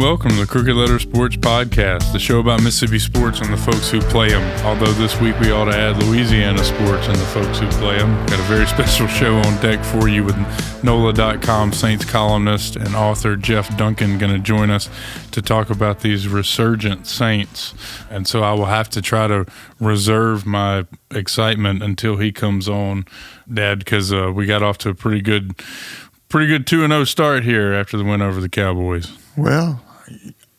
welcome to the Crooked Letter Sports Podcast, the show about Mississippi sports and the folks who play them. Although this week we ought to add Louisiana sports and the folks who play them. Got a very special show on deck for you with NOLA.com Saints columnist and author Jeff Duncan going to join us to talk about these resurgent Saints. And so I will have to try to reserve my excitement until he comes on, Dad, because we got off to a pretty good 2-0 start here after the win over the Cowboys. Well,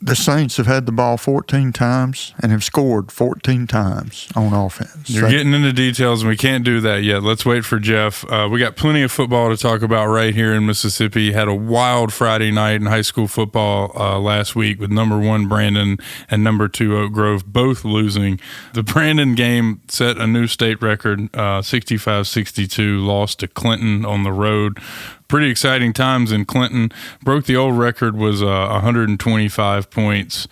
the Saints have had the ball 14 times and have scored 14 times on offense. You're getting into details, and we can't do that yet. Let's wait for Jeff. We got plenty of football to talk about right here in Mississippi. Had a wild Friday night in high school football last week with number 1 Brandon and number 2 Oak Grove both losing. The Brandon game set a new state record, 65-62, lost to Clinton on the road. Pretty exciting times in Clinton. Broke the old record, was 125 points.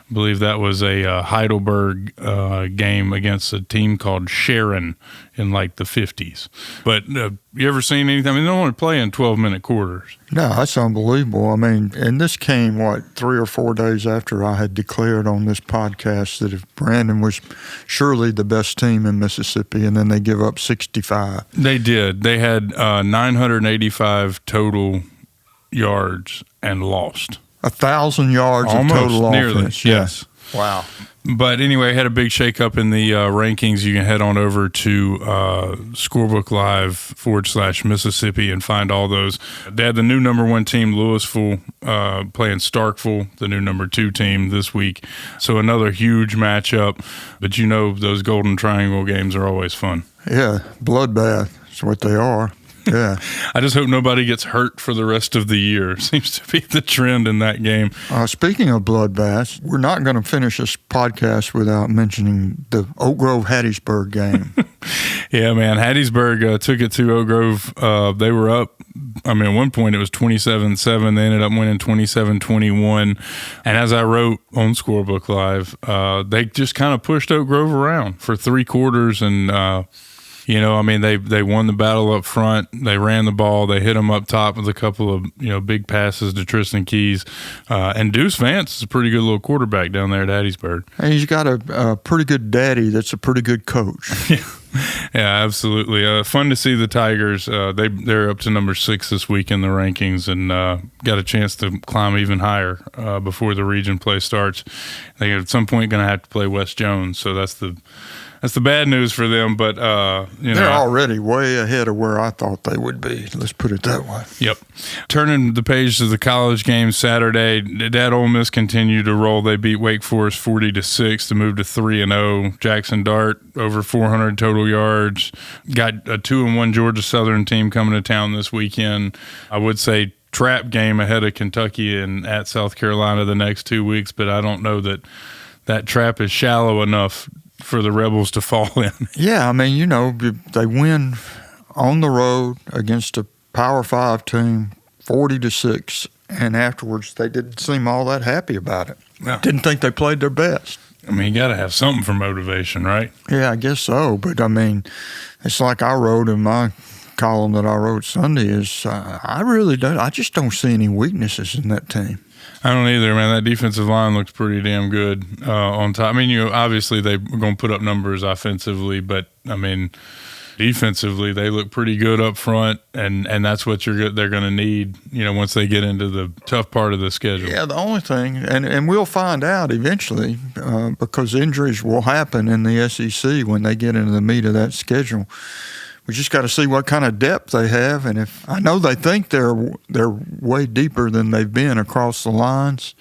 I believe that was a Heidelberg game against a team called Sharon in like the 50s. But you ever seen anything? I mean, they only play in 12-minute quarters. No, that's unbelievable. I mean, and this came, 3 or 4 days after I had declared on this podcast that if Brandon was surely the best team in Mississippi, and then they give up 65. They did. They had 985 total yards and lost. 1,000 yards Almost, of total nearly, offense. yes. Wow. But anyway, had a big shakeup in the rankings. You can head on over to Scorebook Live /Mississippi and find all those. Dad, the new number 1 team, Louisville, playing Starkville, the new number 2 team this week. So another huge matchup. But you know those Golden Triangle games are always fun. Yeah, bloodbath is what they are. Yeah. I just hope nobody gets hurt for the rest of the year. Seems to be the trend in that game. Speaking of bloodbaths, we're not going to finish this podcast without mentioning the Oak Grove-Hattiesburg game. Yeah, man. Hattiesburg took it to Oak Grove. They were up. I mean, at one point it was 27-7. They ended up winning 27-21. And as I wrote on Scorebook Live, they just kind of pushed Oak Grove around for 3 quarters and you know, I mean, they won the battle up front. They ran the ball. They hit them up top with a couple of, big passes to Tristan Keys. And Deuce Vance is a pretty good little quarterback down there at Hattiesburg. And he's got a pretty good daddy that's a pretty good coach. Yeah, absolutely. Fun to see the Tigers. They're up to number 6 this week in the rankings and got a chance to climb even higher before the region play starts. They're at some point going to have to play West Jones, so that's the bad news for them, but they're already way ahead of where I thought they would be. Let's put it that way. Yep. Turning the page to the college game Saturday, Dad, Ole Miss continued to roll. They beat Wake Forest 40-6 to move to 3-0. Jackson Dart over 400 total yards. Got a 2-1 Georgia Southern team coming to town this weekend. I would say trap game ahead of Kentucky and at South Carolina the next 2 weeks, but I don't know that trap is shallow enough for the Rebels to fall in. Yeah, I mean, they win on the road against a Power 5 team 40-6, and afterwards they didn't seem all that happy about it. No. Didn't think they played their best. I mean, you got to have something for motivation, right? Yeah, I guess so, but I mean, it's like I wrote in my column that I wrote Sunday is I just don't see any weaknesses in that team. I don't either, man. That defensive line looks pretty damn good on top. I mean, obviously they're going to put up numbers offensively, but, I mean, defensively they look pretty good up front, and that's what they're going to need, once they get into the tough part of the schedule. Yeah, the only thing, and we'll find out eventually because injuries will happen in the SEC when they get into the meat of that schedule. We just got to see what kind of depth they have, and if I know they think they're way deeper than they've been across the lines,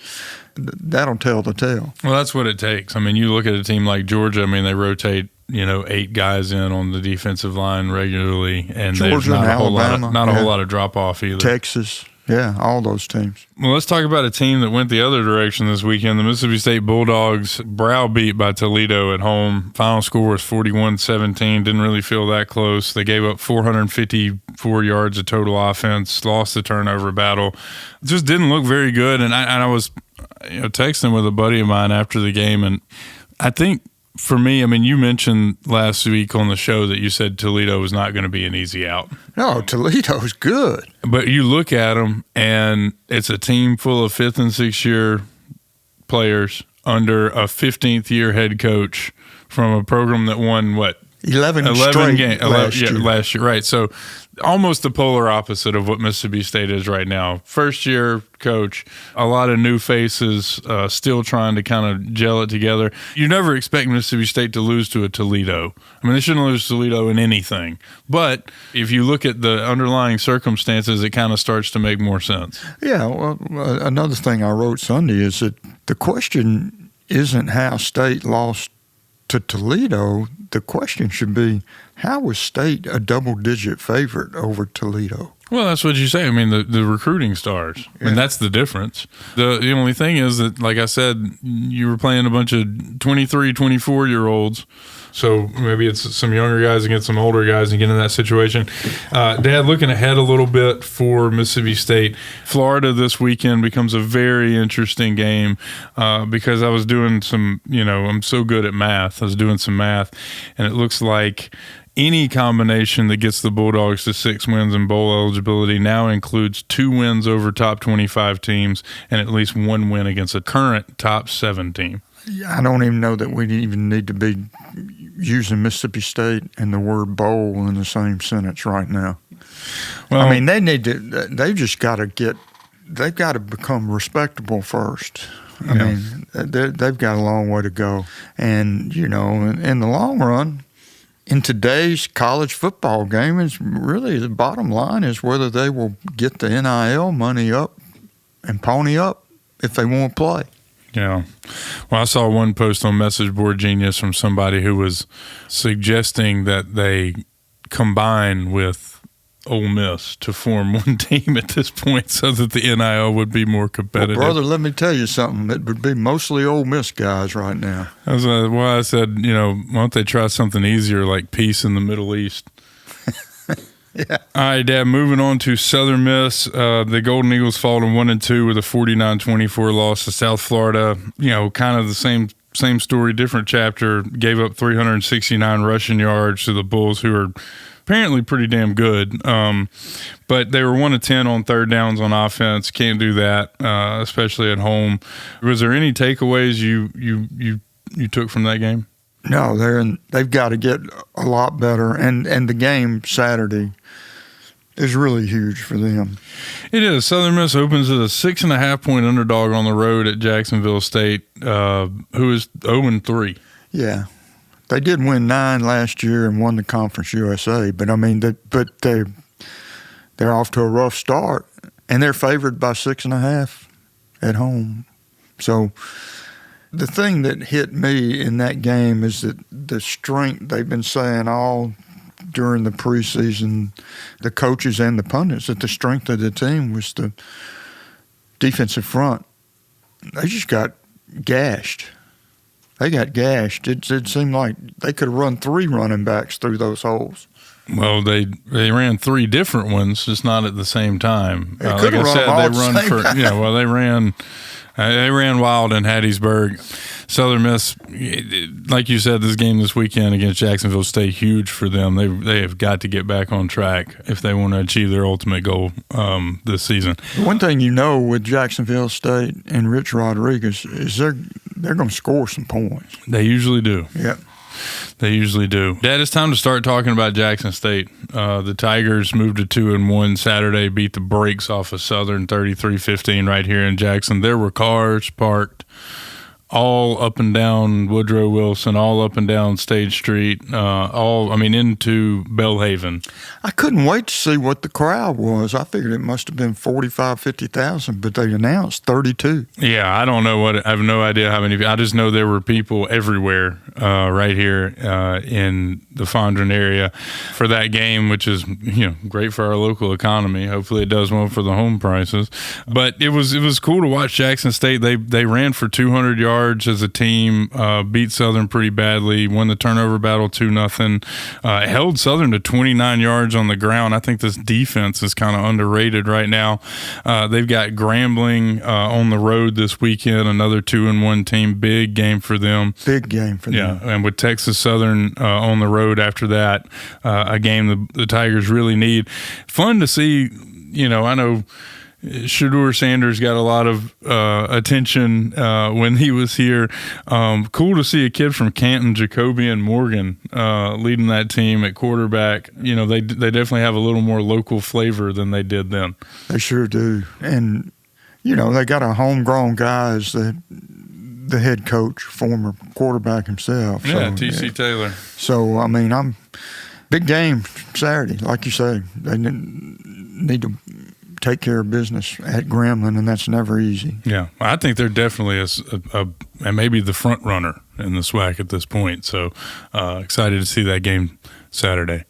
that'll tell the tale. Well, that's what it takes. I mean, you look at a team like Georgia. I mean, they rotate 8 guys in on the defensive line regularly, and Georgia, there's not a whole lot of drop off either. Texas. Yeah, all those teams. Well, let's talk about a team that went the other direction this weekend. The Mississippi State Bulldogs browbeat by Toledo at home. Final score was 41-17. Didn't really feel that close. They gave up 454 yards of total offense, lost the turnover battle. Just didn't look very good. And I was texting with a buddy of mine after the game, and I think for me, I mean, you mentioned last week on the show that you said Toledo was not going to be an easy out. No, Toledo's good. But you look at them, and it's a team full of 5th and 6th year players under a 15th year head coach from a program that won 11 straight games last year, right? So almost the polar opposite of what Mississippi State is right now. First year coach, a lot of new faces, still trying to kind of gel it together. You never expect Mississippi State to lose to a Toledo. I mean, they shouldn't lose to Toledo in anything. But if you look at the underlying circumstances, it kind of starts to make more sense. Yeah, well, another thing I wrote Sunday is that the question isn't how State lost to Toledo. The question should be, how was State a double-digit favorite over Toledo? Well, that's what you say. I mean, the recruiting stars. Yeah. And that's the difference. The only thing is that, like I said, you were playing a bunch of 23, 24-year-olds. So maybe it's some younger guys against some older guys and get in that situation. Dad, looking ahead a little bit for Mississippi State, Florida this weekend becomes a very interesting game because I was doing some, I'm so good at math. I was doing some math, and it looks like any combination that gets the Bulldogs to 6 wins and bowl eligibility now includes 2 wins over top 25 teams and at least 1 win against a current top 7 team. I don't even know that we even need to be using Mississippi State and the word bowl in the same sentence right now. Well, I mean, they've got to become respectable first. I mean, they've got a long way to go. And, in the long run, in today's college football game, is really the bottom line is whether they will get the NIL money up and pony up if they want to play. Yeah. Well, I saw one post on Message Board Genius from somebody who was suggesting that they combine with Ole Miss to form one team at this point so that the NIL would be more competitive. Well, brother, let me tell you something. It would be mostly Ole Miss guys right now. That's why I said, why don't they try something easier like peace in the Middle East? Yeah. All right, Dad, moving on to Southern Miss. The Golden Eagles fall to 1-2 with a 49-24 loss to South Florida. Kind of the same story, different chapter. Gave up 369 rushing yards to the Bulls, who are apparently pretty damn good. But they were 1-10 on third downs on offense. Can't do that, especially at home. Was there any takeaways you took from that game? No, they've got to get a lot better, and the game Saturday is really huge for them. It is. Southern Miss opens as a 6.5-point underdog on the road at Jacksonville State, who is 0-3. Yeah, they did win 9 last year and won the Conference USA, but I mean, they're off to a rough start, and they're favored by 6.5 at home. So the thing that hit me in that game is that the strength they've been saying all during the preseason, the coaches and the pundits, that the strength of the team was the defensive front. They just got gashed. It seemed like they could have run 3 running backs through those holes. Well, they ran 3 different ones, just not at the same time. Like I said, they ran wild in Hattiesburg. Southern Miss, like you said, this game this weekend against Jacksonville State, huge for them. They have got to get back on track if they want to achieve their ultimate goal this season. One thing with Jacksonville State and Rich Rodriguez is they're going to score some points. They usually do. Yeah. They usually do. Dad, it's time to start talking about Jackson State. The Tigers moved to 2-1 Saturday, beat the brakes off of Southern 33-15 right here in Jackson. There were cars parked all up and down Woodrow Wilson, all up and down Stage Street, into Belhaven. I couldn't wait to see what the crowd was. I figured it must have been 45,000, 50,000, but they announced 32. Yeah, I don't know I have no idea how many. I just know there were people everywhere right here in the Fondren area for that game, which is great for our local economy. Hopefully, it does well for the home prices. But it was cool to watch Jackson State. They ran for 200 yards as a team, beat Southern pretty badly, won the turnover battle 2-0, held Southern to 29 yards on the ground. I think this defense is kind of underrated right now. They've got Grambling on the road this weekend, another 2-1 team. Big game for them. Yeah, and with Texas Southern on the road after that, a game the Tigers really need. Fun to see, I know Shedeur Sanders got a lot of attention when he was here. Cool to see a kid from Canton, Jacoby and Morgan, leading that team at quarterback. You know, they definitely have a little more local flavor than they did then. They sure do. And, you know, they got a homegrown guy as the head coach, former quarterback himself. Yeah, T.C. Taylor. So, I mean, big game Saturday, like you say. They need to take care of business at Grambling, and that's never easy. Yeah, I think they're definitely and maybe the front runner in the SWAC at this point. So excited to see that game Saturday.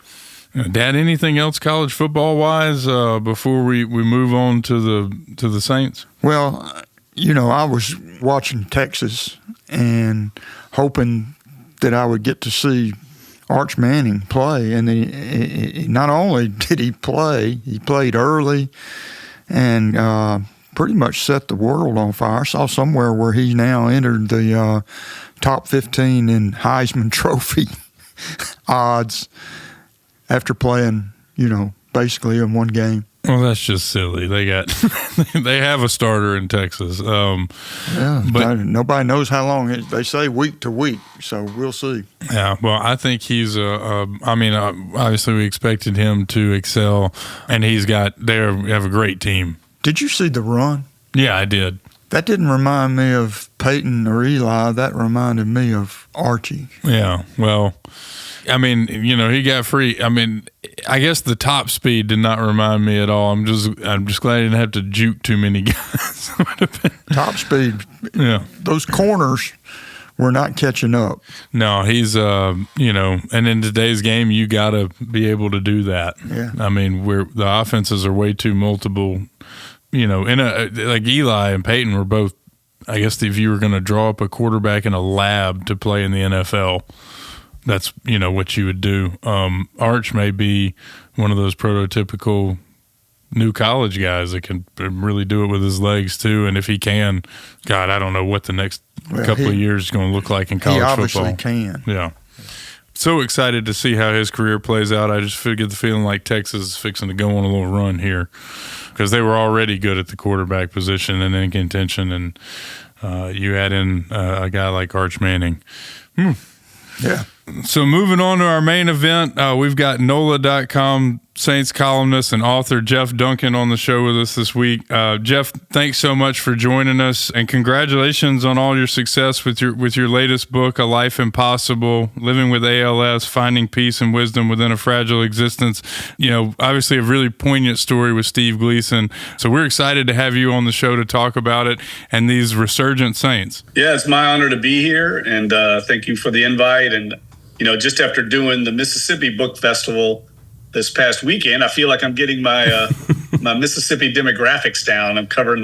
Dad, anything else college football wise before we move on to the Saints? Well, you know, I was watching Texas and hoping that I would get to see Arch Manning play, and he not only did he play, he played early and pretty much set the world on fire. I saw somewhere where he now entered the top 15 in Heisman Trophy odds after playing, you know, basically in one game. Well, that's just silly. They have a starter in Texas. But nobody knows how long. They say week to week, so we'll see. Yeah, well, I think he's obviously we expected him to excel, and they have a great team. Did you see the run? Yeah, I did. That didn't remind me of Peyton or Eli. That reminded me of Archie. Yeah, well, I mean, you know, he got free. I mean, I guess the top speed did not remind me at all. I'm just glad he didn't have to juke too many guys. Top speed. Yeah. Those corners were not catching up. No, he's you know, and in today's game you got to be able to do that. Yeah. I mean, the offenses are way too multiple. You know, like Eli and Peyton were both, I guess if you were going to draw up a quarterback in a lab to play in the NFL, that's, you know, what you would do. Arch may be one of those prototypical new college guys that can really do it with his legs too. And if he can, God, I don't know what the next couple of years is going to look like in college football. He obviously can. Yeah. So excited to see how his career plays out. I just get the feeling like Texas is fixing to go on a little run here because they were already good at the quarterback position and in contention. And you add in a guy like Arch Manning. Yeah. So moving on to our main event, we've got NOLA.com Saints columnist and author Jeff Duncan on the show with us this week. Jeff, thanks so much for joining us, and congratulations on all your success with your latest book, A Life Impossible: Living with ALS, Finding Peace and Wisdom Within a Fragile Existence. You know, obviously a really poignant story with Steve Gleason. So we're excited to have you on the show to talk about it and these resurgent Saints. Yeah, it's my honor to be here, and thank you for the invite. And you know, just after doing the Mississippi Book Festival this past weekend, I feel like I'm getting my my Mississippi demographics down. I'm covering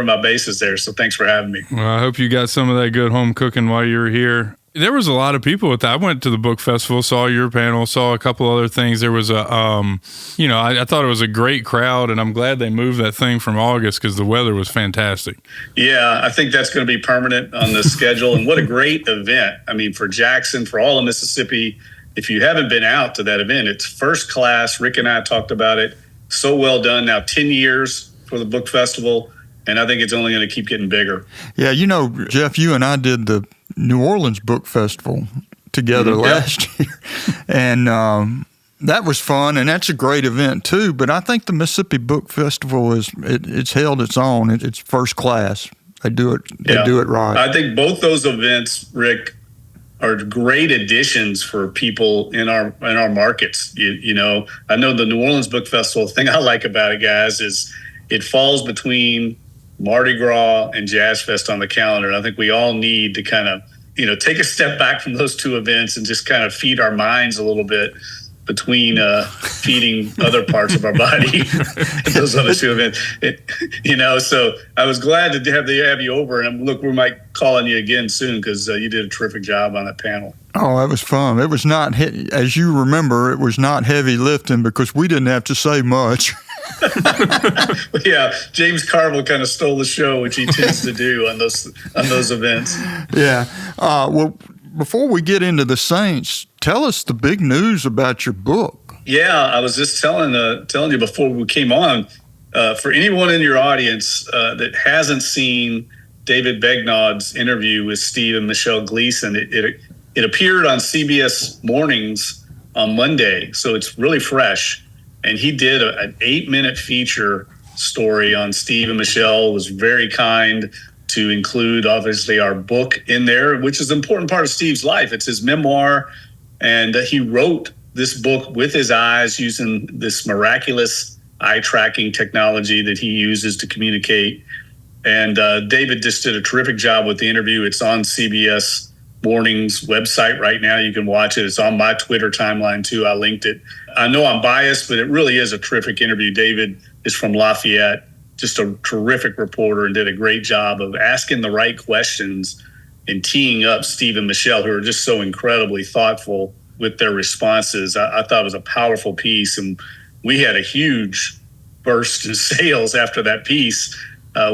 my bases there. So thanks for having me. Well, I hope you got some of that good home cooking while you were here. There was a lot of people at that. I went to the book festival, saw your panel, saw a couple other things. There was I thought it was a great crowd, and I'm glad they moved that thing from August because the weather was fantastic. Yeah, I think that's going to be permanent on the schedule. And what a great event. I mean, for Jackson, for all of Mississippi, if you haven't been out to that event, it's first class. Rick and I talked about it. So well done. Now 10 years for the book festival, and I think it's only going to keep getting bigger. Yeah, you know, Jeff, you and I did the New Orleans Book Festival together last year, and that was fun, and that's a great event too. But I think the Mississippi Book Festival it's held its own. It's first class. They do it. They do it right. I think both those events, Rick, are great additions for people in our markets. You know, I know the New Orleans Book Festival. The thing I like about it, guys, is it falls between Mardi Gras and Jazz Fest on the calendar. And I think we all need to kind of, you know, take a step back from those two events and just kind of feed our minds a little bit between feeding other parts of our body those other two events. You know, so I was glad to have you over. And look, we might call on you again soon because you did a terrific job on that panel. Oh, that was fun. It was not, as you remember, it was not heavy lifting because we didn't have to say much. Yeah, James Carville kind of stole the show, which he tends to do on those events. Yeah. Well, before we get into the Saints, tell us the big news about your book. Yeah, I was just telling you before we came on. For anyone in your audience that hasn't seen David Begnaud's interview with Steve and Michelle Gleason, it appeared on CBS Mornings on Monday, so it's really fresh. And he did an 8-minute feature story on Steve and Michelle. Was very kind to include, obviously, our book in there, which is an important part of Steve's life. It's his memoir, and he wrote this book with his eyes using this miraculous eye tracking technology that he uses to communicate. And David just did a terrific job with the interview. It's on CBS Mornings website right now. You can watch it. It's on my Twitter timeline too. I linked it. I know I'm biased, but it really is a terrific interview. David is from Lafayette, just a terrific reporter, and did a great job of asking the right questions and teeing up Steve and Michelle, who are just so incredibly thoughtful with their responses. I thought it was a powerful piece, and we had a huge burst in sales after that piece.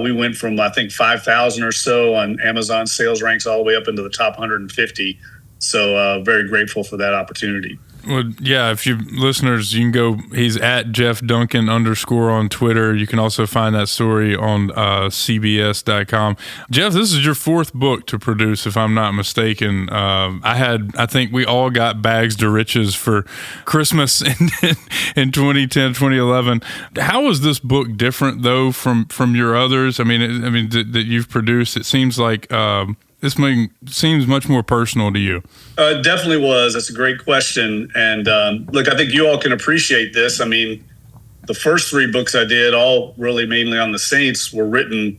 We went from, I think, 5,000 or so on Amazon sales ranks all the way up into the top 150. So very grateful for that opportunity. Well, yeah, if you listeners, you can go, he's at Jeff Duncan _. on Twitter. You can also find that story on CBS.com. Jeff, this is your 4th book to produce, if I'm not mistaken. I think we all got bags to riches for Christmas in 2010, 2011. How was this book different, though, from your others? I mean, that you've produced? It seems like this seems much more personal to you. It definitely was. That's a great question. And look, I think you all can appreciate this. I mean, the first 3 books I did, all really mainly on the Saints, were written,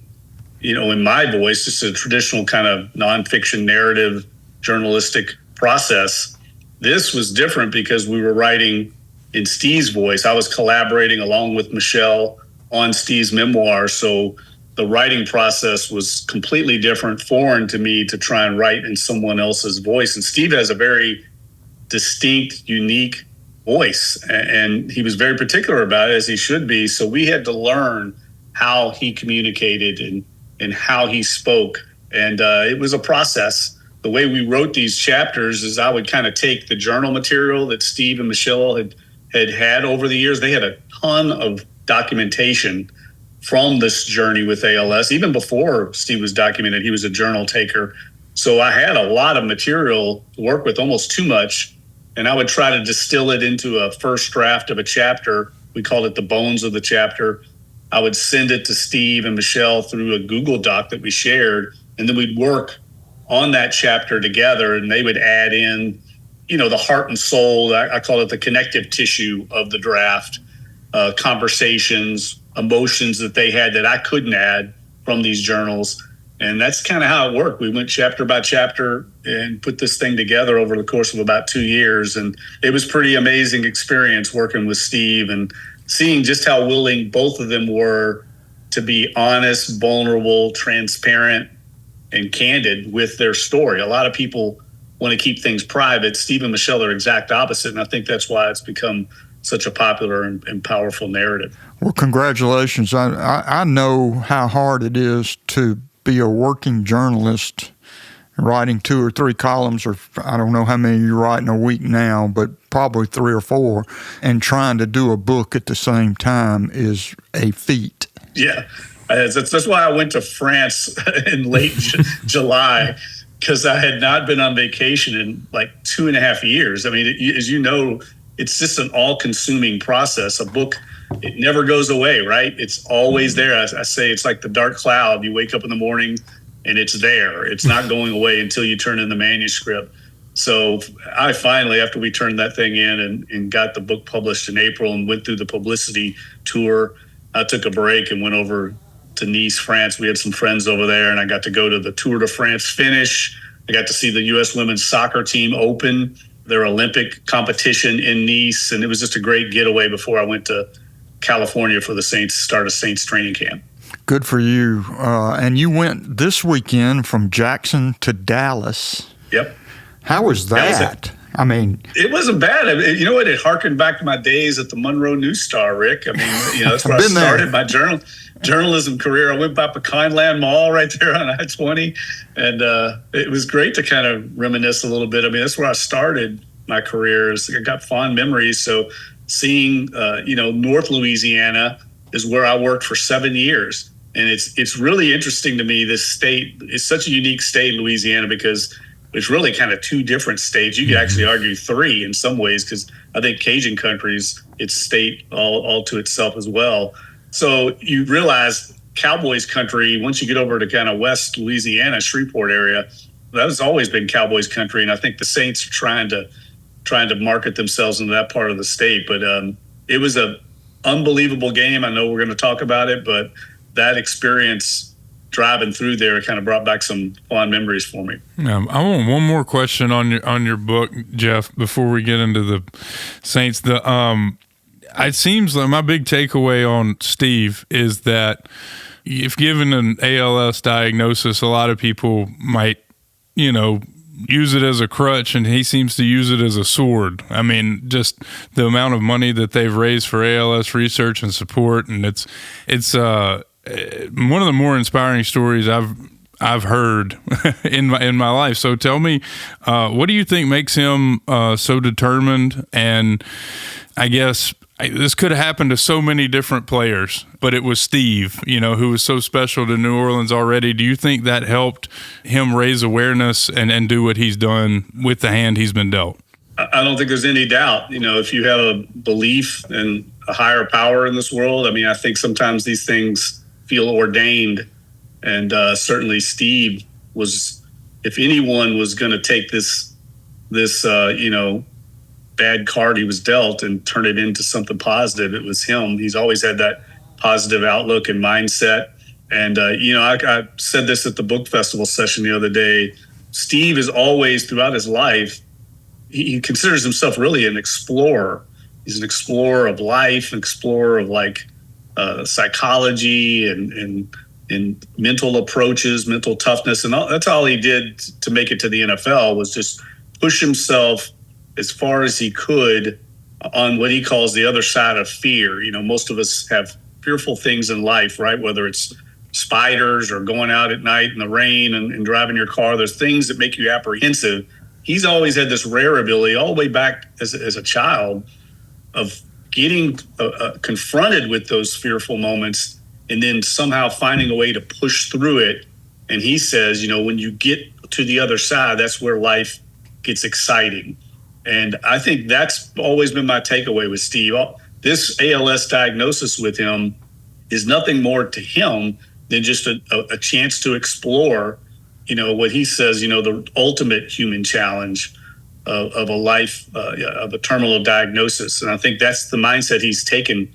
in my voice, just a traditional kind of nonfiction narrative journalistic process. This was different because we were writing in Steve's voice. I was collaborating along with Michelle on Steve's memoir. So the writing process was completely different, foreign to me to try and write in someone else's voice. And Steve has a very distinct, unique voice, and he was very particular about it, as he should be. So we had to learn how he communicated and how he spoke. And it was a process. The way we wrote these chapters is I would kind of take the journal material that Steve and Michelle had over the years. They had a ton of documentation from this journey with ALS. Even before Steve was documented, he was a journal taker. So I had a lot of material to work with, almost too much. And I would try to distill it into a first draft of a chapter. We called it the bones of the chapter. I would send it to Steve and Michelle through a Google Doc that we shared. And then we'd work on that chapter together, and they would add in, the heart and soul. I call it the connective tissue of the draft, conversations, emotions that they had that I couldn't add from these journals. And that's kind of how it worked. We went chapter by chapter and put this thing together over the course of about 2 years. And it was pretty amazing experience working with Steve and seeing just how willing both of them were to be honest, vulnerable, transparent, and candid with their story. A lot of people want to keep things private. Steve and Michelle are exact opposite. And I think that's why it's become such a popular and powerful narrative. Well, congratulations. I know how hard it is to be a working journalist, writing 2 or 3 columns, or I don't know how many you write in a week now, but probably 3 or 4, and trying to do a book at the same time is a feat. Yeah, that's why I went to France in late July, because I had not been on vacation in like 2.5 years. I mean, as you know, it's just an all-consuming process. A book, it never goes away, right? It's always there. I say it's like the dark cloud. You wake up in the morning and it's there. It's not going away until you turn in the manuscript. So I finally, after we turned that thing in and got the book published in April and went through the publicity tour, I took a break and went over to Nice, France. We had some friends over there, and I got to go to the Tour de France finish. I got to see the U.S. women's soccer team open their Olympic competition in Nice, and it was just a great getaway before I went to California for the Saints, start of Saints training camp. Good for you. And you went this weekend from Jackson to Dallas. Yep. How was that? I mean, it wasn't bad. You know what? It harkened back to my days at the Monroe News Star, Rick. I mean, that's where I started my journalism career. I went by Pecanland Mall right there on I-20, and it was great to kind of reminisce a little bit. I mean, that's where I started my career. I got fond memories. So seeing, North Louisiana is where I worked for 7 years. And it's really interesting to me. This state is such a unique state, Louisiana, because it's really kind of two different states. You could actually argue three in some ways, because I think Cajun country's its state all to itself as well. So you realize Cowboys country, once you get over to kind of West Louisiana, Shreveport area, that has always been Cowboys country. And I think the Saints are trying to market themselves into that part of the state. But it was an unbelievable game. I know we're going to talk about it, but that experience driving through there kind of brought back some fond memories for me. I want one more question on your book, Jeff, before we get into the Saints. It seems like my big takeaway on Steve is that if given an ALS diagnosis, a lot of people might, use it as a crutch, and he seems to use it as a sword. I mean, just the amount of money that they've raised for ALS research and support, and it's one of the more inspiring stories I've heard in my life. So tell me, what do you think makes him so determined? And I guess this could have happened to so many different players, but it was Steve, who was so special to New Orleans already. Do you think that helped him raise awareness and do what he's done with the hand he's been dealt? I don't think there's any doubt. If you have a belief in a higher power in this world, I think sometimes these things feel ordained. And certainly Steve was, if anyone was going to take this bad card he was dealt and turn it into something positive, it was him. He's always had that positive outlook and mindset. And, I said this at the book festival session the other day. Steve is always, throughout his life, he considers himself really an explorer. He's an explorer of life, an explorer of psychology and mental approaches, mental toughness. And that's all he did to make it to the NFL, was just push himself as far as he could on what he calls the other side of fear. Most of us have fearful things in life, right? Whether it's spiders or going out at night in the rain and driving your car, there's things that make you apprehensive. He's always had this rare ability, all the way back as a child, of getting confronted with those fearful moments and then somehow finding a way to push through it. And he says, when you get to the other side, that's where life gets exciting. And I think that's always been my takeaway with Steve. This ALS diagnosis with him is nothing more to him than just a chance to explore, what he says, the ultimate human challenge of a life, of a terminal diagnosis. And I think that's the mindset he's taken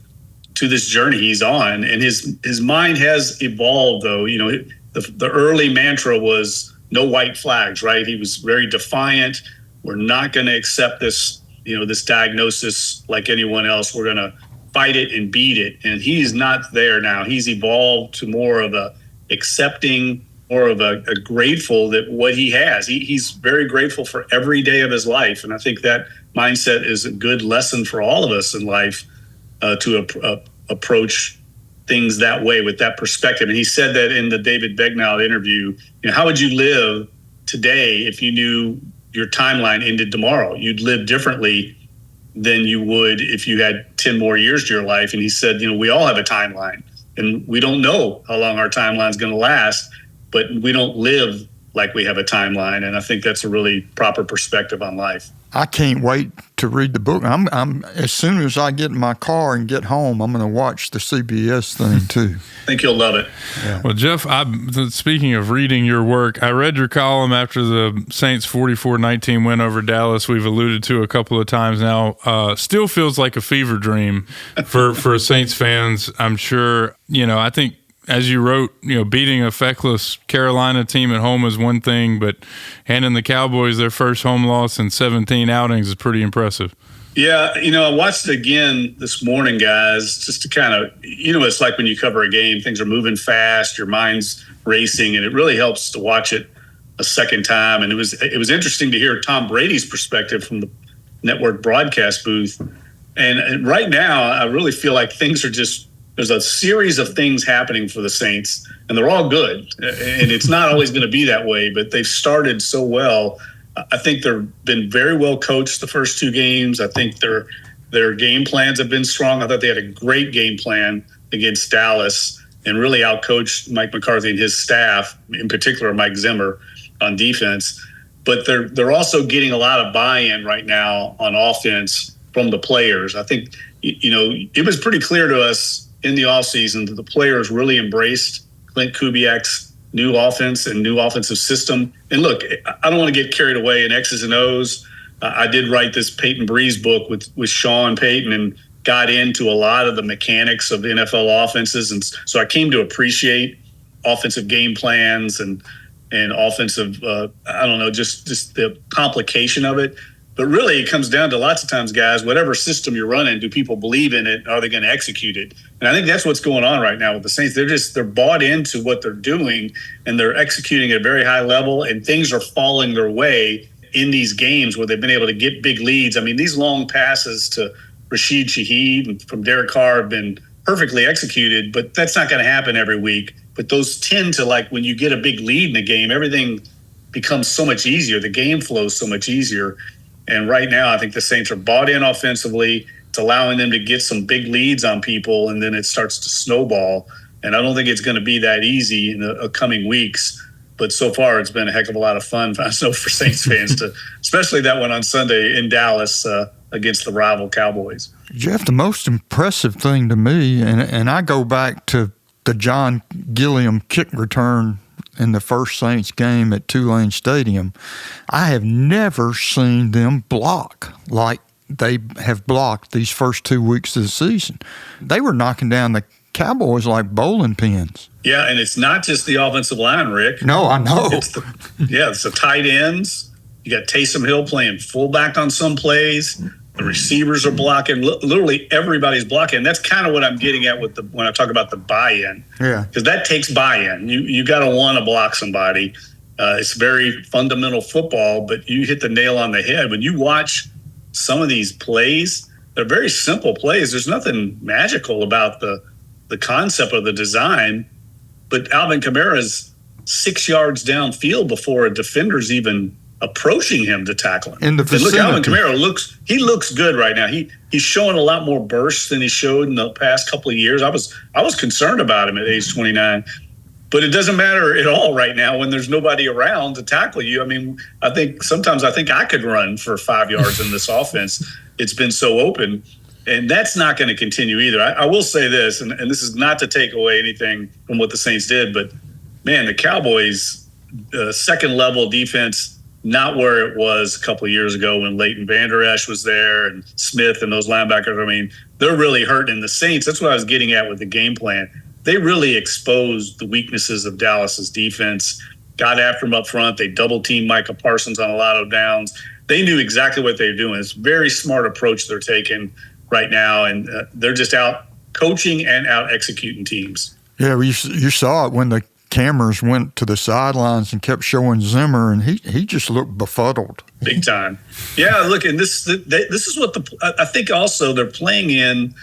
to this journey he's on. And his mind has evolved, though. The early mantra was no white flags, right? He was very defiant. We're not going to accept this, this diagnosis like anyone else. We're going to fight it and beat it. And he's not there now. He's evolved to more of a accepting, more of a grateful that what he has. He's very grateful for every day of his life. And I think that mindset is a good lesson for all of us in life, to approach things that way, with that perspective. And he said that in the David Begnaud interview. How would you live today if you knew your timeline ended tomorrow? You'd live differently than you would if you had 10 more years to your life. And he said, we all have a timeline, and we don't know how long our timeline is going to last, but we don't live like we have a timeline. And I think that's a really proper perspective on life. I can't wait to read the book. I'm as soon as I get in my car and get home, I'm going to watch the CBS thing too. I think you'll love it. Yeah. Well, Jeff, speaking of reading your work, I read your column after the Saints 44-19 win over Dallas. We've alluded to a couple of times now. Still feels like a fever dream for Saints fans, I'm sure. I think, as you wrote, beating a feckless Carolina team at home is one thing, but handing the Cowboys their first home loss in 17 outings is pretty impressive. Yeah, I watched it again this morning, guys, just to kind of, it's like when you cover a game, things are moving fast, your mind's racing, and it really helps to watch it a second time. And it was interesting to hear Tom Brady's perspective from the network broadcast booth. And right now, I really feel like there's a series of things happening for the Saints, and they're all good. And it's not always going to be that way, but they've started so well. I think they've been very well coached the first two games. I think they're Their game plans have been strong. I thought they had a great game plan against Dallas and really outcoached Mike McCarthy and his staff, in particular Mike Zimmer, on defense. But they're also getting a lot of buy-in right now on offense from the players. I think, it was pretty clear to us in the offseason that the players really embraced Clint Kubiak's new offense and new offensive system. And look, I don't want to get carried away in X's and O's. I did write this Peyton Breeze book with Sean Payton and got into a lot of the mechanics of NFL offenses. And so I came to appreciate offensive game plans and offensive, just the complication of it. But really, it comes down to lots of times, guys, whatever system you're running, do people believe in it? Are they going to execute it? And I think that's what's going on right now with the Saints. They're bought into what they're doing, and they're executing at a very high level, and things are falling their way in these games where they've been able to get big leads. I mean, these long passes to Rashid Shaheed from Derek Carr have been perfectly executed, but that's not going to happen every week. But those tend to, like, when you get a big lead in a game, everything becomes so much easier. The game flows so much easier. And right now, I think the Saints are bought in offensively. It's allowing them to get some big leads on people, and then it starts to snowball. And I don't think it's going to be that easy in the coming weeks. But so far, it's been a heck of a lot of fun, I know, for Saints fans, especially that one on Sunday in Dallas against the rival Cowboys. Jeff, the most impressive thing to me, and I go back to the John Gilliam kick return in the first Saints game at Tulane Stadium, I have never seen them block like they have blocked these first 2 weeks of the season. They were knocking down the Cowboys like bowling pins. Yeah, and it's not just the offensitive line, Rick. No, I know. It's the tight ends. You got Taysom Hill playing fullback on some plays. The receivers are blocking. Literally everybody's blocking. That's kind of what I'm getting at when I talk about the buy-in. Yeah. Because that takes buy-in. You got to want to block somebody. It's very fundamental football, but you hit the nail on the head. When you watch some of these plays, they're very simple plays. There's nothing magical about the concept of the design. But Alvin Kamara's 6 yards downfield before a defender's even approaching him to tackle him. In the vicinity. And look, Alvin Kamara looks good right now. He's showing a lot more bursts than he showed in the past couple of years. I was concerned about him at age 29, but it doesn't matter at all right now when there's nobody around to tackle you. I mean, sometimes I think I could run for 5 yards in this offense. It's been so open, and that's not going to continue either. I will say this, and this is not to take away anything from what the Saints did, but man, the Cowboys' second level defense, not where it was a couple of years ago when Leighton Vander Esch was there and Smith and those linebackers. I mean, they're really hurting the Saints. That's what I was getting at with the game plan. They really exposed the weaknesses of Dallas's defense, got after them up front. They double-teamed Micah Parsons on a lot of downs. They knew exactly what they were doing. It's a very smart approach they're taking right now, and they're just out coaching and out executing teams. Yeah, you saw it when the cameras went to the sidelines and kept showing Zimmer, and he just looked befuddled. Big time. Yeah, look, and this is what I think also they're playing in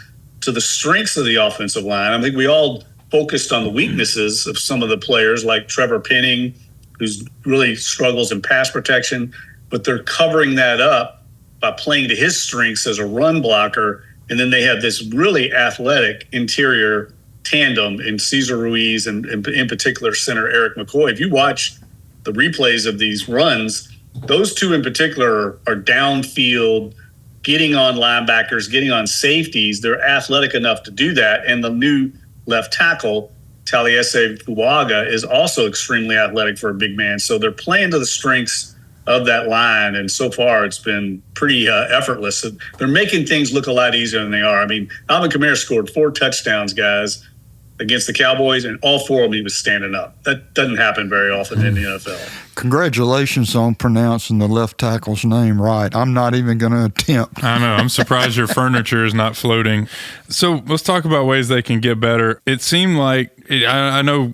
to the strengths of the offensive line. I think we all focused on the weaknesses of some of the players like Trevor Penning, who's really struggles in pass protection, but they're covering that up by playing to his strengths as a run blocker, and then they have this really athletic interior tandem in Cesar Ruiz and in particular center Eric McCoy. If you watch the replays of these runs, those two in particular are downfield, getting on linebackers, getting on safeties. They're athletic enough to do that. And the new left tackle, Taliesin Fuaga, is also extremely athletic for a big man. So they're playing to the strengths of that line, and so far it's been pretty effortless. They're making things look a lot easier than they are. I mean, Alvin Kamara scored 4 touchdowns, guys, against the Cowboys, and all 4 of them he was standing up. That doesn't happen very often in the NFL. Congratulations on pronouncing the left tackle's name right. I'm not even going to attempt. I know. I'm surprised your furniture is not floating. So let's talk about ways they can get better. It seemed like, I know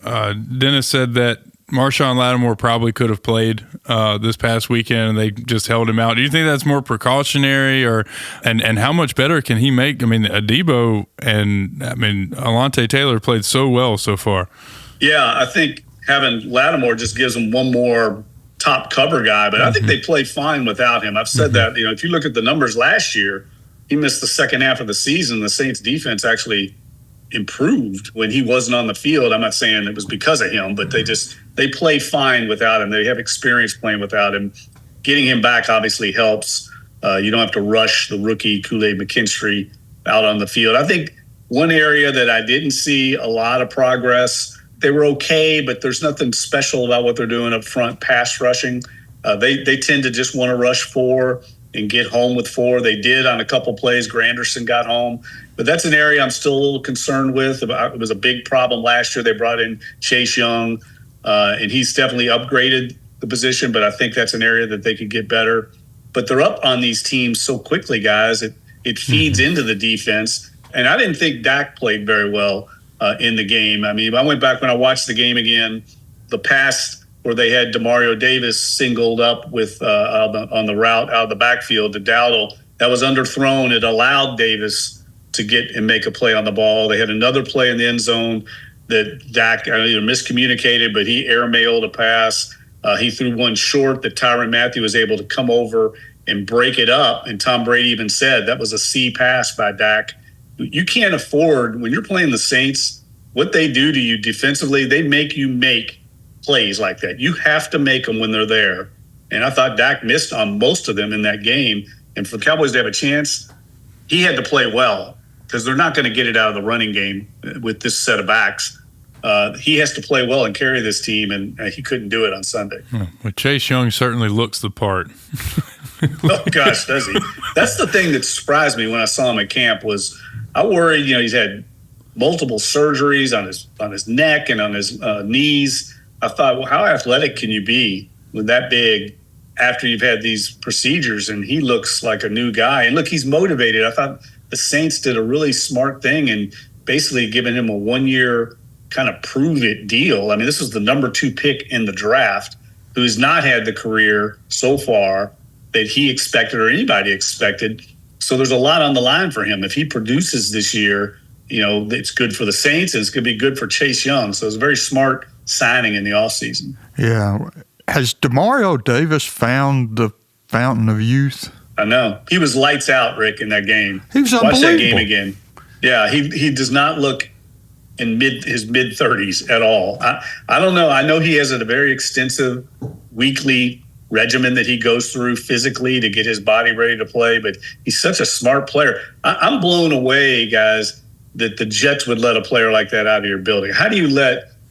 Dennis said that Marshawn Lattimore probably could have played this past weekend, and they just held him out. Do you think that's more precautionary, and how much better can he make? I mean, Adebo and Alontae Taylor played so well so far. Yeah, I think having Lattimore just gives them one more top cover guy, but I think they played fine without him. I've said that. If you look at the numbers last year, he missed the second half of the season. The Saints defense actually improved when he wasn't on the field. I'm not saying it was because of him, but they play fine without him. They have experience playing without him. Getting him back obviously helps. You don't have to rush the rookie Kool-Aid McKinstry out on the field. I think one area that I didn't see a lot of progress, they were okay, but there's nothing special about what they're doing up front, pass rushing. They tend to just want to rush 4 and get home with 4. They did on a couple plays. Granderson got home. But that's an area I'm still a little concerned with. It was a big problem last year. They brought in Chase Young, and he's definitely upgraded the position, but I think that's an area that they could get better. But they're up on these teams so quickly, guys. It feeds into the defense. And I didn't think Dak played very well in the game. I mean, I went back when I watched the game again, the pass where they had Demario Davis singled up with on the route out of the backfield to Dowdle. That was underthrown. It allowed Davis to get and make a play on the ball. They had another play in the end zone that Dak either miscommunicated, but he airmailed a pass. He threw one short that Tyrann Mathieu was able to come over and break it up. And Tom Brady even said that was a C pass by Dak. You can't afford, when you're playing the Saints, what they do to you defensively, they make you make plays like that. You have to make them when they're there. And I thought Dak missed on most of them in that game. And for the Cowboys to have a chance, he had to play well because they're not going to get it out of the running game with this set of backs. He has to play well and carry this team, and he couldn't do it on Sunday. Well, Chase Young certainly looks the part. Oh, gosh, does he? That's the thing that surprised me when I saw him at camp was I worried, he's had multiple surgeries on his neck and on his knees. I thought, well, how athletic can you be with that big after you've had these procedures? And he looks like a new guy. And look, he's motivated. I thought the Saints did a really smart thing and basically giving him a 1-year kind of prove it deal. I mean, this was the number 2 pick in the draft who has not had the career so far that he expected or anybody expected. So there's a lot on the line for him. If he produces this year, it's good for the Saints and it's going to be good for Chase Young. So it's a very smart signing in the offseason. Yeah. Has Demario Davis found the fountain of youth? I know. He was lights out, Rick, in that game. He was unbelievable. Watch that game again. Yeah, he does not look in his mid-30s at all. I don't know. I know he has a very extensive weekly regimen that he goes through physically to get his body ready to play, but he's such a smart player. I'm blown away, guys, that the Jets would let a player like that out of your building. How do you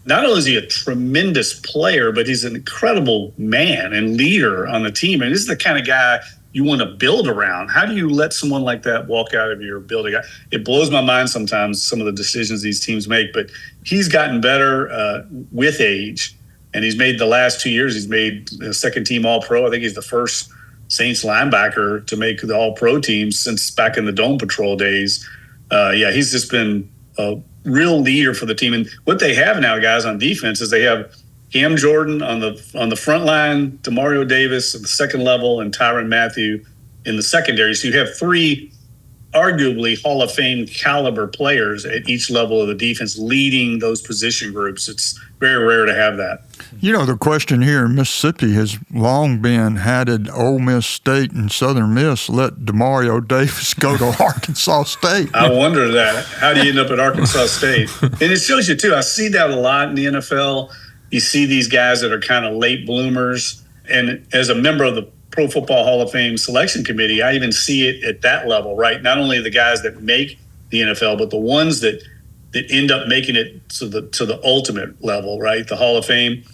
not only is he a tremendous player, but he's an incredible man and leader on the team. And this is the kind of guy you want to build around. How do you let someone like that walk out of your building? It blows my mind sometimes, some of the decisions these teams make, but he's gotten better with age. And he's made the last 2 years, he's made a second-team All-Pro. I think he's the first Saints linebacker to make the All-Pro team since back in the Dome Patrol days. He's just been a real leader for the team. And what they have now, guys, on defense is they have Cam Jordan on the front line, Demario Davis at the second level, and Tyrann Mathieu in the secondary. So you have 3 arguably Hall of Fame caliber players at each level of the defense leading those position groups. It's very rare to have that. The question here in Mississippi has long been, how did Ole Miss State and Southern Miss let Demario Davis go to Arkansas State? I wonder that. How do you end up at Arkansas State? And it shows you, too. I see that a lot in the NFL. You see these guys that are kind of late bloomers. And as a member of the Pro Football Hall of Fame selection committee, I even see it at that level, right? Not only the guys that make the NFL, but the ones that end up making it to the ultimate level, right? The Hall of Fame.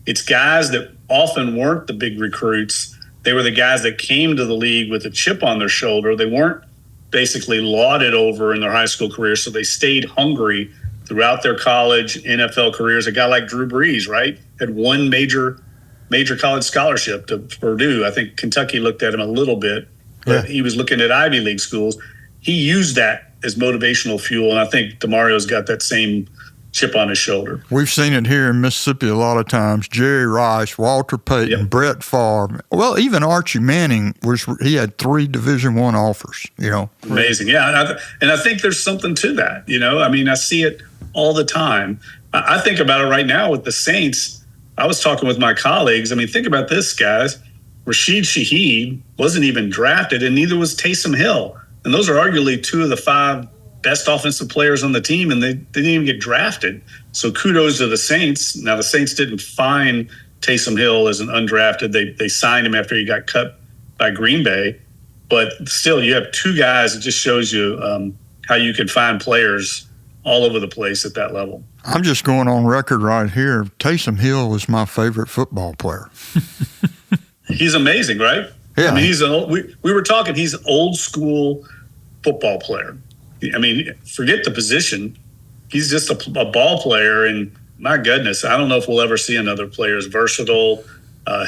It's guys that often weren't the big recruits. They were the guys that came to the league with a chip on their shoulder. They weren't basically lauded over in their high school career, so they stayed hungry throughout their college, NFL careers. A guy like Drew Brees, right, had one major college scholarship to Purdue. I think Kentucky looked at him a little bit, but he was looking at Ivy League schools. He used that as motivational fuel, and I think Demario's got that same chip on his shoulder. We've seen it here in Mississippi a lot of times. Jerry Rice, Walter Payton, Brett Favre. Well, even Archie Manning, he had 3 Division I offers, Amazing, yeah. And I think there's something to that, I mean, I see it all the time. I think about it right now with the Saints. I was talking with my colleagues. I mean, think about this, guys. Rashid Shaheed wasn't even drafted, and neither was Taysom Hill. And those are arguably two of the 5 best offensive players on the team, and they didn't even get drafted. So kudos to the Saints. Now, the Saints didn't find Taysom Hill as an undrafted. They signed him after he got cut by Green Bay. But still, you have 2 guys. It just shows you how you can find players all over the place at that level. I'm just going on record right here. Taysom Hill is my favorite football player. He's amazing, right? Yeah. I mean, we were talking, he's an old school football player. I mean, forget the position. He's just a ball player, and my goodness, I don't know if we'll ever see another player as versatile.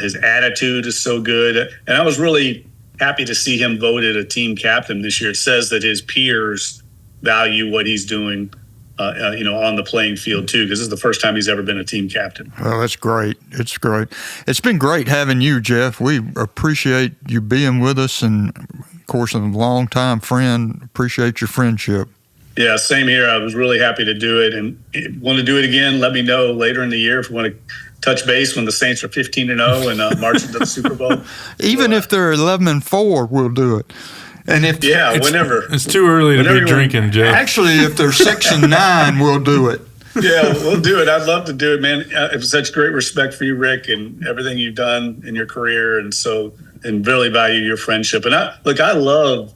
His attitude is so good. And I was really happy to see him voted a team captain this year. It says that his peers value what he's doing, on the playing field too, because this is the first time he's ever been a team captain. Well, that's great. It's great. It's been great having you, Jeff. We appreciate you being with us, and of course, a longtime friend. Appreciate your friendship. Yeah, same here. I was really happy to do it, and want to do it again. Let me know later in the year if you want to touch base when the Saints are 15-0 and march into the Super Bowl. Even if they're 11-4, we'll do it. And whenever. It's too early to be drinking, Jeff. Actually, if they're 6-9, we'll do it. Yeah, we'll do it. I'd love to do it, man. I have such great respect for you, Rick, and everything you've done in your career, and really value your friendship. And I love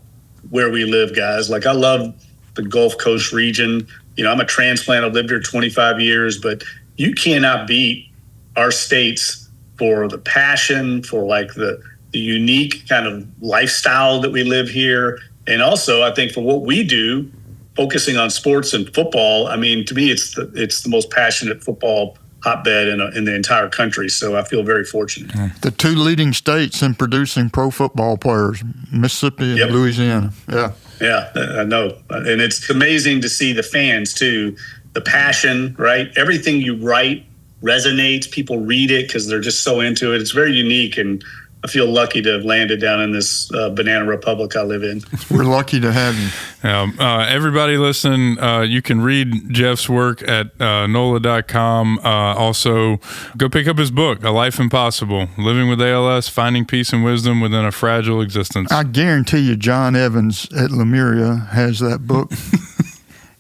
where we live, guys. Like, I love the Gulf Coast region. I'm a transplant. I've lived here 25 years, but you cannot beat our states for the passion, for like the unique kind of lifestyle that we live here. And also, I think for what we do, focusing on sports and football, I mean, to me, it's the most passionate football hotbed in the entire country. So I feel very fortunate. The 2 leading states in producing pro football players, Mississippi and Louisiana. Yeah. Yeah, I know. And it's amazing to see the fans too, the passion, right? Everything you write resonates. People read it because they're just so into it. It's very unique, and I feel lucky to have landed down in this banana republic I live in. We're lucky to have you. Everybody listen, you can read Jeff's work at NOLA.com. Also, go pick up his book, A Life Impossible, Living with ALS, Finding Peace and Wisdom Within a Fragile Existence. I guarantee you John Evans at Lemuria has that book.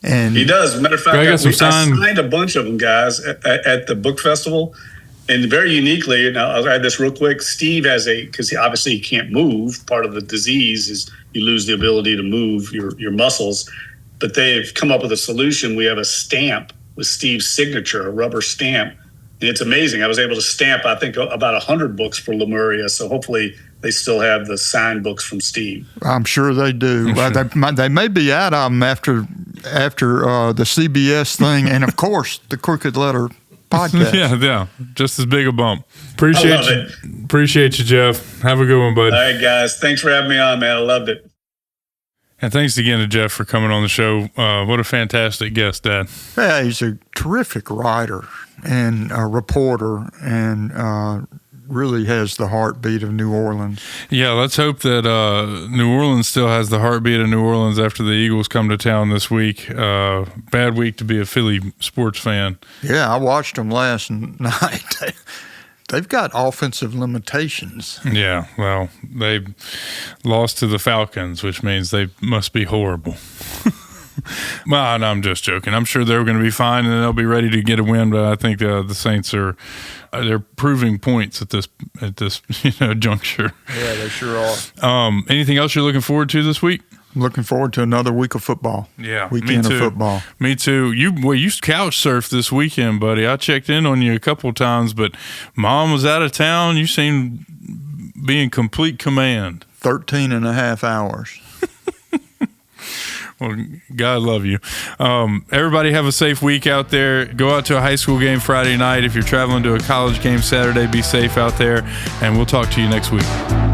And he does. As a matter of fact, I signed a bunch of them, guys, at the book festival. And very uniquely, and I'll add this real quick, Steve because obviously he can't move. Part of the disease is you lose the ability to move your muscles. But they've come up with a solution. We have a stamp with Steve's signature, a rubber stamp. And it's amazing. I was able to stamp, I think, about 100 books for Lemuria. So hopefully they still have the signed books from Steve. I'm sure they do. They may be out of them after the CBS thing, and of course the Crooked Letter podcast. Yeah, just as big a bump. Appreciate you, Jeff. Have a good one, bud. All right, guys. Thanks for having me on, man. I loved it. And thanks again to Jeff for coming on the show. What a fantastic guest, Dad. Yeah, he's a terrific writer and a reporter, and really has the heartbeat of New Orleans. Yeah, let's hope that New Orleans still has the heartbeat of New Orleans after the Eagles come to town this week. Bad week to be a Philly sports fan. Yeah, I watched them last night. They've got offensive limitations. Yeah, well, they lost to the Falcons, which means they must be horrible. Well, no, I'm just joking. I'm sure they're going to be fine and they'll be ready to get a win. But I think the Saints they're proving points at this juncture. Yeah, they sure are. Anything else you're looking forward to this week? I'm looking forward to another week of football. Yeah, weekend of football. Me too. You couch surfed this weekend, buddy. I checked in on you a couple times, but Mom was out of town. You seemed be in complete command. 13 and a half hours. Well, God love you. Everybody have a safe week out there. Go out to a high school game Friday night. If you're traveling to a college game Saturday, be safe out there. And we'll talk to you next week.